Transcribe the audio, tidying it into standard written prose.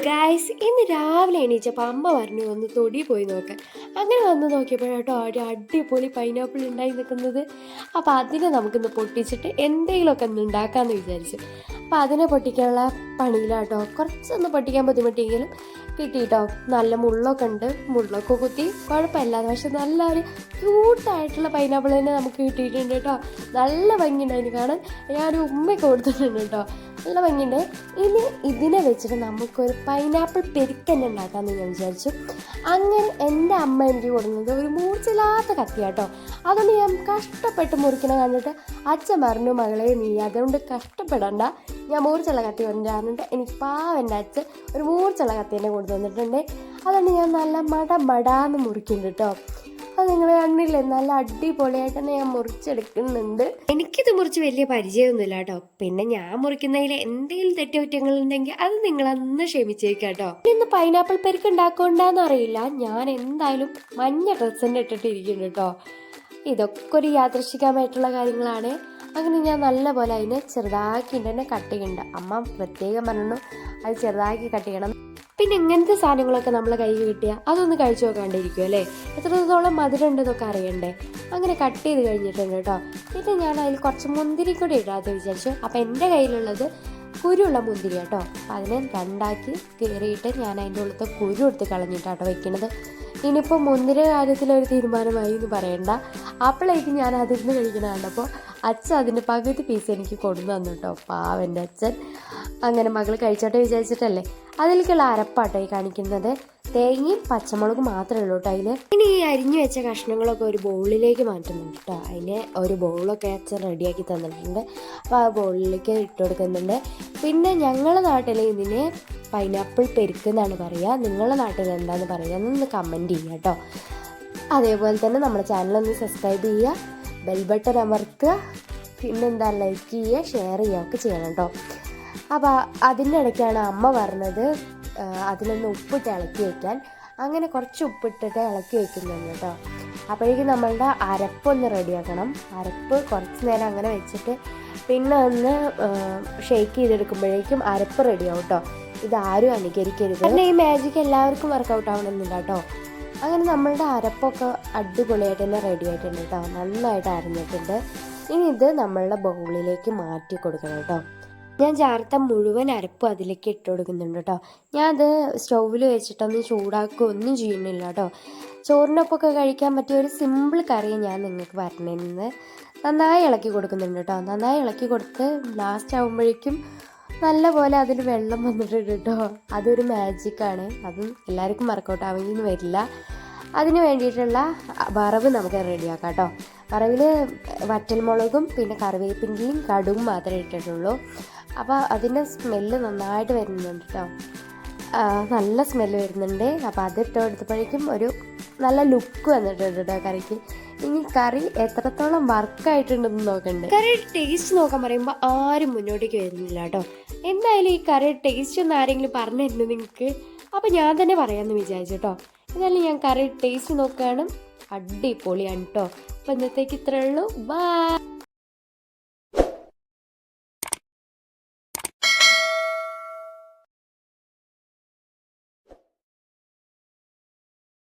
Guys, ഇന്ന് രാവിലെ എണീച്ചപ്പോൾ അമ്മ പറഞ്ഞു ഒന്ന് തൊടി പോയി നോക്കാൻ. അങ്ങനെ വന്ന് നോക്കിയപ്പോഴാട്ടോ ഒരു അടിപൊളി പൈനാപ്പിൾ ഉണ്ടായി നിൽക്കുന്നത്. അപ്പോൾ അതിനെ നമുക്കിന്ന് പൊട്ടിച്ചിട്ട് എന്തെങ്കിലുമൊക്കെ ഒന്ന് ഉണ്ടാക്കാമെന്ന് വിചാരിച്ചു. അപ്പോൾ അതിനെ പൊട്ടിക്കാനുള്ള പണിയിലാട്ടോ. കുറച്ചൊന്ന് പൊട്ടിക്കാൻ ബുദ്ധിമുട്ടിയെങ്കിലും കിട്ടിയിട്ടോ. നല്ല മുള്ളൊക്കെ ഉണ്ട്, മുള്ളൊക്കെ കുത്തി കുഴപ്പമില്ലാതെ, പക്ഷെ നല്ല ഒരു ക്യൂട്ടായിട്ടുള്ള പൈനാപ്പിൾ തന്നെ നമുക്ക് കിട്ടിയിട്ടുണ്ട് കേട്ടോ. നല്ല ഭംഗിയുണ്ട് അതിന് കാണാൻ. ഞാനൊരു ഉമ്മയൊക്കെ കൊടുത്തിട്ടുണ്ട് കേട്ടോ, നല്ല ഭംഗിയുണ്ട്. ഇനി ഇതിനെ വെച്ചിട്ട് നമുക്കൊരു പൈനാപ്പിൾ പെരുക്കന്നെ ഉണ്ടാക്കാമെന്ന് ഞാൻ വിചാരിച്ചു. അങ്ങനെ എൻ്റെ അമ്മ എനിക്ക് കൊടുക്കുന്നത് ഒരു മൂർച്ചയില്ലാത്ത കത്തിയാട്ടോ. അതുകൊണ്ട് ഞാൻ കഷ്ടപ്പെട്ട് മുറിക്കണ കണ്ടിട്ട് അച്ഛൻ പറഞ്ഞു, മകളെ നീ അതുകൊണ്ട് കഷ്ടപ്പെടണ്ട, ഞാൻ മൂർച്ചുള്ള കത്തി കൊണ്ടുവരാറുണ്ട്. എനിക്ക് പാവൻ്റെ അച്ഛൻ ഒരു മൂർച്ചുള്ള കത്തി തന്നെ കൊണ്ടു തന്നിട്ടുണ്ട്. അതുകൊണ്ട് ഞാൻ നല്ല മടാന്ന് മുറിക്കുന്നുണ്ട് കേട്ടോ. അത് നിങ്ങൾ കണ്ടില്ലേ, നല്ല അടിപൊളിയായിട്ട് തന്നെ ഞാൻ മുറിച്ചെടുക്കുന്നുണ്ട്. എനിക്കിത് മുറിച്ച് വലിയ പരിചയമൊന്നുമില്ല കേട്ടോ. പിന്നെ ഞാൻ മുറിക്കുന്നതിൽ എന്തെങ്കിലും തെറ്റുകുറ്റങ്ങളുണ്ടെങ്കിൽ അത് നിങ്ങളന്ന് ക്ഷമിച്ചേക്കാം കേട്ടോ. ഇന്ന് പൈനാപ്പിൾ പെരുക്ക് ഉണ്ടാക്കൊണ്ടാന്ന് അറിയില്ല, ഞാൻ എന്തായാലും മഞ്ഞ ഡ്രസ്സ് തന്നെ ഇട്ടിട്ടിരിക്കുന്നു കേട്ടോ. ഇതൊക്കെ ഒരു യാദൃശ്ചികമായിട്ടുള്ള കാര്യങ്ങളാണ്. അങ്ങനെ ഞാൻ നല്ല പോലെ അതിനെ ചെറുതാക്കി തന്നെ കട്ട് ചെയ്യുന്നുണ്ട്. അമ്മ പ്രത്യേകം പറഞ്ഞു അത് ചെറുതാക്കി കട്ട് ചെയ്യണം. പിന്നെ ഇങ്ങനത്തെ സാധനങ്ങളൊക്കെ നമ്മളെ കയ്യിൽ കിട്ടിയാൽ അതൊന്ന് കഴിച്ചു നോക്കാണ്ടിരിക്കും അല്ലേ, എത്രത്തോളം മധുരം ഉണ്ടെന്നൊക്കെ അറിയണ്ടേ. അങ്ങനെ കട്ട് ചെയ്ത് കഴിഞ്ഞിട്ടുണ്ട് കേട്ടോ. പിന്നെ ഞാൻ അതിൽ കുറച്ച് മുന്തിരി കൂടി ഇടാതെ വിചാരിച്ചു. അപ്പം എൻ്റെ കയ്യിലുള്ളത് കുരുള്ള മുന്തിരി കേട്ടോ. അപ്പം അതിനെ രണ്ടാക്കി കീറിയിട്ട് ഞാൻ അതിൻ്റെ ഉള്ളത്തെ കുരു എടുത്ത് കളഞ്ഞിട്ടാട്ടോ വെക്കുന്നത്. ഇനിയിപ്പോൾ മുന്തിരി കാര്യത്തിലൊരു തീരുമാനമായി എന്ന് പറയണ്ട. അപ്പോഴേക്കും ഞാൻ അതിരുന്ന് കഴിക്കണ കണ്ടപ്പോൾ അച്ഛൻ അതിൻ്റെ പകുതി പീസ് എനിക്ക് കൊണ്ടു തന്നു കേട്ടോ, പാവൻ്റെ അച്ഛൻ. അങ്ങനെ മകൾ കഴിച്ചോട്ടെ വിചാരിച്ചിട്ടല്ലേ. അതിലേക്കുള്ള അരപ്പാട്ടോ ഈ കാണിക്കുന്നത്. തേങ്ങയും പച്ചമുളകും മാത്രമേ ഉള്ളൂ കേട്ടോ അതിൽ. ഇനി ഈ അരിഞ്ഞു വെച്ച കഷ്ണങ്ങളൊക്കെ ഒരു ബൗളിലേക്ക് മാറ്റുന്നുണ്ട് കേട്ടോ. അതിന് ഒരു ബൗളൊക്കെ അച്ഛൻ റെഡിയാക്കി തന്നിട്ടുണ്ട്. അപ്പോൾ ആ ബൗളിലേക്ക് ഇട്ട് കൊടുക്കുന്നുണ്ട്. പിന്നെ ഞങ്ങളുടെ നാട്ടിൽ ഇതിനെ പൈനാപ്പിൾ പെരുക്ക് എന്നാണ് പറയുക. നിങ്ങളുടെ നാട്ടിൽ എന്താണെന്ന് പറയുക എന്നൊന്ന് കമൻറ്റ് ചെയ്യുക കേട്ടോ. അതേപോലെ തന്നെ നമ്മുടെ ചാനലൊന്ന് സബ്സ്ക്രൈബ് ചെയ്യുക, ബെൽ ബട്ടൺ അമർത്തുക, പിന്നെന്താ ലൈക്ക് ചെയ്യുക, ഷെയർ ചെയ്യുക ഒക്കെ ചെയ്യണം കേട്ടോ. അപ്പോൾ അതിൻ്റെ ഇടയ്ക്കാണ് അമ്മ പറഞ്ഞത് അതിലൊന്ന് ഉപ്പിട്ട് ഇളക്കി വയ്ക്കാൻ. അങ്ങനെ കുറച്ച് ഉപ്പിട്ടിട്ട് ഇളക്കി വയ്ക്കുന്നുണ്ട് കേട്ടോ. അപ്പോഴേക്കും നമ്മളുടെ അരപ്പൊന്ന് റെഡിയാക്കണം. അരപ്പ് കുറച്ച് നേരം അങ്ങനെ വെച്ചിട്ട് പിന്നെ ഒന്ന് ഷെയ്ക്ക് ചെയ്തെടുക്കുമ്പോഴേക്കും അരപ്പ് റെഡിയാവും കേട്ടോ. ഇതാരും അനുകരിക്കരുത്. പിന്നെ ഈ മാജിക് എല്ലാവർക്കും വർക്കൗട്ട് ആവണമെന്നില്ല കേട്ടോ. അങ്ങനെ നമ്മളുടെ അരപ്പൊക്കെ അടിപൊളിയായിട്ട് തന്നെ റെഡി ആയിട്ടുണ്ട് കേട്ടോ. നന്നായിട്ട് അരഞ്ഞിട്ടുണ്ട്. ഇനി ഇത് നമ്മളുടെ ബൗളിലേക്ക് മാറ്റി കൊടുക്കണം കേട്ടോ. ഞാൻ ചേർത്ത മുഴുവൻ അരപ്പും അതിലേക്ക് ഇട്ട് കൊടുക്കുന്നുണ്ട് കേട്ടോ. ഞാൻ അത് സ്റ്റൗവിൽ വെച്ചിട്ടൊന്നും ചൂടാക്കുകയൊന്നും ചെയ്യുന്നില്ല കേട്ടോ. ചോറിനൊപ്പമൊക്കെ കഴിക്കാൻ പറ്റിയ ഒരു സിമ്പിൾ കറി ഞാൻ നിങ്ങൾക്ക് പറഞ്ഞിരുന്നത്. നന്നായി ഇളക്കി കൊടുക്കുന്നുണ്ട് കേട്ടോ. നന്നായി ഇളക്കി കൊടുത്ത് ലാസ്റ്റ് ആകുമ്പോഴേക്കും നല്ല പോലെ അതിൽ വെള്ളം വന്നിട്ടുണ്ട് കേട്ടോ. അതൊരു മാജിക്കാണ്. അതും എല്ലാവർക്കും വർക്കൗട്ട് ആവുമെന്ന് വരില്ല. അതിന് വേണ്ടിയിട്ടുള്ള വറവ് നമുക്ക് റെഡിയാക്കാം കേട്ടോ. വറവിൽ വറ്റൽമുളകും പിന്നെ കറിവേപ്പിൻ്റെയും കടുകും മാത്രമേ ഇട്ടിട്ടുള്ളൂ. അപ്പോൾ അതിൻ്റെ സ്മെല്ല് നന്നായിട്ട് വരുന്നുണ്ട് കേട്ടോ. നല്ല സ്മെല്ല് വരുന്നുണ്ട്. അപ്പോൾ അതിട്ട് കൊടുത്തപ്പോഴേക്കും ഒരു നല്ല ലുക്ക് വന്നിട്ടുണ്ട് കേട്ടോ കറിക്ക്. ഇനി കറി എത്രത്തോളം വർക്കായിട്ടുണ്ടെന്ന് നോക്കണ്ടേ. കറിയുടെ ടേസ്റ്റ് നോക്കാൻ പറയുമ്പോൾ ആരും മുന്നോട്ടേക്ക് വരുന്നില്ല കേട്ടോ. എന്തായാലും ഈ കറിയുടെ ടേസ്റ്റ് ഒന്ന് ആരെങ്കിലും പറഞ്ഞു തരുന്നത് നിങ്ങൾക്ക്, അപ്പോൾ ഞാൻ തന്നെ പറയാമെന്ന് വിചാരിച്ചു കേട്ടോ. എന്നാലും ഞാൻ കറിയുടെ ടേസ്റ്റ് നോക്കുകയാണ്, അടിപൊളിയാണ് കേട്ടോ. അപ്പോൾ ഇന്നത്തേക്ക് ഇത്രയേ ഉള്ളൂ. ബൈ.